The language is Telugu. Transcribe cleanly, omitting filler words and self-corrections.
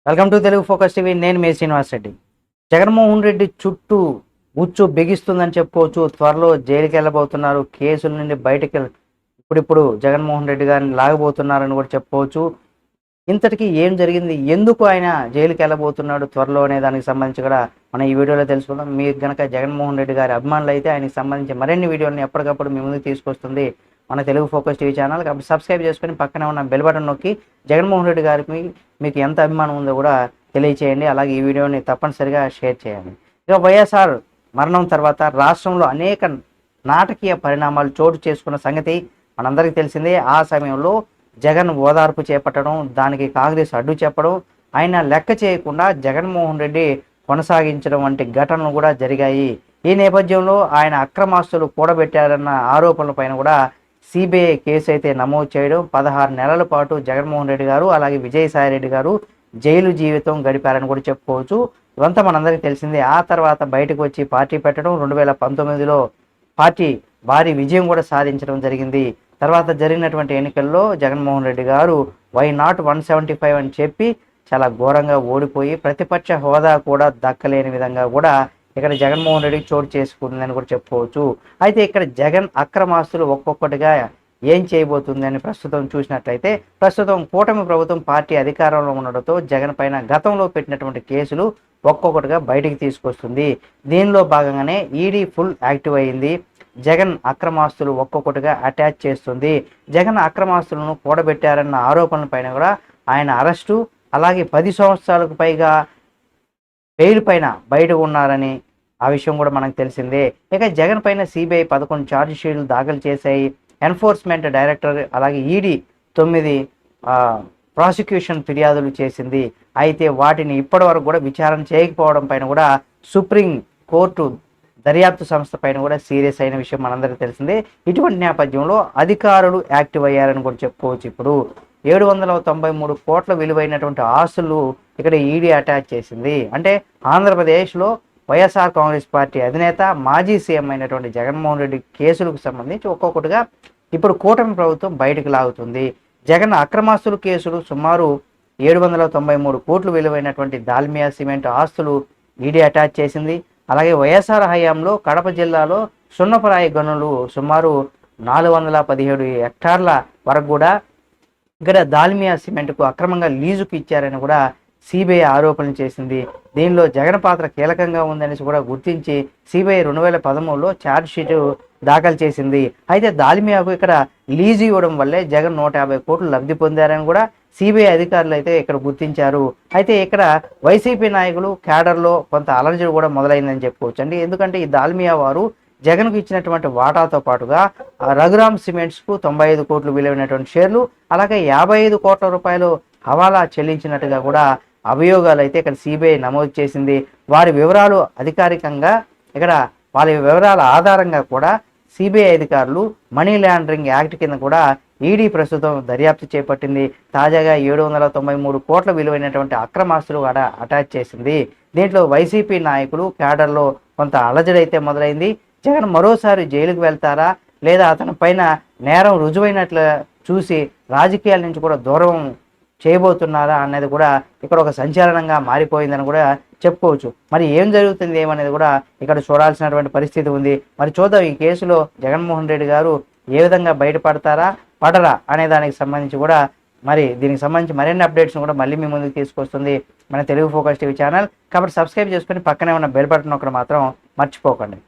Welcome to Telugu focus TV. నేను మీ శ్రీనివాస్ రెడ్డి. జగన్మోహన్ రెడ్డి చుట్టూ ఉచ్చు బిగిస్తుందని చెప్పుకోవచ్చు. త్వరలో జైలుకి వెళ్ళబోతున్నారు. కేసుల నుండి బయటకు ఇప్పుడిప్పుడు జగన్మోహన్ రెడ్డి గారిని లాగబోతున్నారని కూడా చెప్పుకోవచ్చు. ఇంతటికి ఏం జరిగింది, ఎందుకు ఆయన జైలుకి వెళ్ళబోతున్నాడు త్వరలో అనే దానికి సంబంధించి కూడా మనం ఈ వీడియోలో తెలుసుకుందాం. మీకు గనక జగన్మోహన్ రెడ్డి గారి అభిమానులు అయితే ఆయనకి సంబంధించి మరిన్ని వీడియోలను ఎప్పటికప్పుడు మీ ముందుకు తీసుకొస్తుంది మన తెలుగు ఫోకస్ టీవీ ఛానల్. కాబట్టి సబ్స్క్రైబ్ చేసుకొని పక్కనే ఉన్న బెల్ బటన్ నొక్కి జగన్మోహన్ రెడ్డి గారికి మీకు ఎంత అభిమానం ఉందో కూడా తెలియచేయండి. అలాగే ఈ వీడియోని తప్పనిసరిగా షేర్ చేయండి. ఇక వైఎస్ఆర్ మరణం తర్వాత రాష్ట్రంలో అనేక నాటకీయ పరిణామాలు చోటు చేసుకున్న సంగతి మనందరికీ తెలిసిందే. ఆ సమయంలో జగన్ ఓదార్పు చేపట్టడం, దానికి కాంగ్రెస్ అడ్డు చెప్పడం, ఆయన లెక్క చేయకుండా జగన్మోహన్ రెడ్డి కొనసాగించడం వంటి ఘటనలు కూడా జరిగాయి. ఈ నేపథ్యంలో ఆయన అక్రమాస్తులు కూడబెట్టారన్న ఆరోపణల పైన కూడా సిబిఐ కేసు అయితే నమోదు చేయడం, 16 నెలల పాటు జగన్మోహన్ రెడ్డి గారు అలాగే విజయసాయి రెడ్డి గారు జైలు జీవితం గడిపారని కూడా చెప్పుకోవచ్చు. ఇదంతా మనందరికీ తెలిసిందే. ఆ తర్వాత బయటకు వచ్చి పార్టీ పెట్టడం, 2019లో పార్టీ భారీ విజయం కూడా సాధించడం జరిగింది. తర్వాత జరిగినటువంటి ఎన్నికల్లో జగన్మోహన్ రెడ్డి గారు వై నాట్ 175 అని చెప్పి చాలా ఘోరంగా ఓడిపోయి ప్రతిపక్ష హోదా కూడా దక్కలేని విధంగా కూడా ఇక్కడ జగన్మోహన్ రెడ్డికి చోటు చేసుకుందని కూడా చెప్పుకోవచ్చు. అయితే ఇక్కడ జగన్ అక్రమాస్తులు ఒక్కొక్కటిగా ఏం చేయబోతుంది అని ప్రస్తుతం చూసినట్లయితే, ప్రస్తుతం కూటమి ప్రభుత్వం పార్టీ అధికారంలో ఉండడంతో జగన్ పైన గతంలో పెట్టినటువంటి కేసులు ఒక్కొక్కటిగా బయటికి తీసుకొస్తుంది. దీనిలో భాగంగానే ఈడీ ఫుల్ యాక్టివ్ అయింది. జగన్ అక్రమాస్తులు ఒక్కొక్కటిగా అటాచ్ చేస్తుంది. జగన్ అక్రమాస్తులను కూడబెట్టారన్న ఆరోపణల పైన కూడా ఆయన అరెస్టు, అలాగే 10 సంవత్సరాలకు పైగా బెయిల్ పైన బయట ఉన్నారని ఆ విషయం కూడా మనకు తెలిసిందే. ఇక జగన్ పైన సిబిఐ 11 ఛార్జ్ షీట్లు దాఖలు చేశాయి. ఎన్ఫోర్స్మెంట్ డైరెక్టర్ అలాగే ఈడీ 9 ప్రాసిక్యూషన్ ఫిర్యాదులు చేసింది. అయితే వాటిని ఇప్పటి వరకు కూడా విచారణ చేయకపోవడం పైన కూడా సుప్రీం కోర్టు దర్యాప్తు సంస్థ పైన కూడా సీరియస్ అయిన విషయం మనందరికీ తెలిసిందే. ఇటువంటి నేపథ్యంలో అధికారులు యాక్టివ్ అయ్యారని కూడా చెప్పుకోవచ్చు. ఇప్పుడు 793 కోట్ల విలువైనటువంటి ఆస్తులు ఇక్కడ ఈడీ అటాచ్ చేసింది. అంటే ఆంధ్రప్రదేశ్లో వైఎస్ఆర్ కాంగ్రెస్ పార్టీ అధినేత మాజీ సీఎం అయినటువంటి జగన్మోహన్ రెడ్డి కేసులకు సంబంధించి ఒక్కొక్కటిగా ఇప్పుడు కూటమి ప్రభుత్వం బయటకు లాగుతుంది. జగన్ అక్రమాస్తుల కేసులు సుమారు 793 కోట్లు విలువైనటువంటి దాల్మియా సిమెంట్ ఆస్తులు ఈడీ అటాచ్ చేసింది. అలాగే వైఎస్ఆర్ హయాంలో కడప జిల్లాలో సున్నపరాయి గనులు సుమారు 417 హెక్టార్ల వరకు కూడా ఇక్కడ దాల్మియా సిమెంట్కు అక్రమంగా లీజుకు ఇచ్చారని కూడా సిబిఐ ఆరోపణలు చేసింది. దీనిలో జగన్ పాత్ర కీలకంగా ఉందనేసి కూడా గుర్తించి సిబిఐ 2013లో ఛార్జ్ షీట్ దాఖలు చేసింది. అయితే దాల్మియాకు ఇక్కడ లీజు ఇవ్వడం వల్లే జగన్ 150 కోట్లు లబ్ధి పొందారని కూడా సిబిఐ అధికారులు అయితే ఇక్కడ గుర్తించారు. అయితే ఇక్కడ వైసీపీ నాయకులు క్యాడర్లో కొంత అలర్జీ కూడా మొదలైందని చెప్పుకోవచ్చు అండి. ఎందుకంటే ఈ దాల్మియా వారు జగన్కు ఇచ్చినటువంటి వాటాతో పాటుగా రఘురామ్ సిమెంట్స్కు 95 కోట్లు విలువైనటువంటి షేర్లు, అలాగే 55 కోట్ల రూపాయలు హవాలా చెల్లించినట్టుగా కూడా అభియోగాలు అయితే ఇక్కడ సిబిఐ నమోదు చేసింది. వారి వివరాలు అధికారికంగా ఇక్కడ వాళ్ళ వివరాల ఆధారంగా కూడా సిబిఐ అధికారులు మనీ లాండరింగ్ యాక్ట్ కింద కూడా ఈడీ ప్రస్తుతం దర్యాప్తు చేపట్టింది. తాజాగా 793 కోట్ల విలువైనటువంటి అక్రమాస్తులు అటాచ్ చేసింది. దీంట్లో వైసీపీ నాయకులు క్యాడర్లో కొంత అలజడి అయితే మొదలైంది. జగన్ మరోసారి జైలుకు వెళ్తారా, లేదా అతని పైన నేరం రుజువైనట్లు చూసి రాజకీయాల నుంచి కూడా దూరం చేయబోతున్నారా అన్నది కూడా ఇక్కడ ఒక సంచలనంగా మారిపోయిందని కూడా చెప్పుకోవచ్చు. మరి ఏం జరుగుతుంది ఏమనేది కూడా ఇక్కడ చూడాల్సినటువంటి పరిస్థితి ఉంది. మరి చూద్దాం ఈ కేసులో జగన్మోహన్ రెడ్డి గారు ఏ విధంగా బయటపడతారా పడరా అనే దానికి సంబంధించి కూడా మరి దీనికి సంబంధించి మరిన్ని అప్డేట్స్ కూడా మళ్ళీ మీ ముందుకు తీసుకొస్తుంది మన తెలుగు ఫోకస్ టీవీ ఛానల్. కాబట్టి సబ్స్క్రైబ్ చేసుకొని పక్కనే ఉన్న బెల్ బటన్ ఒకటి మాత్రం మర్చిపోకండి.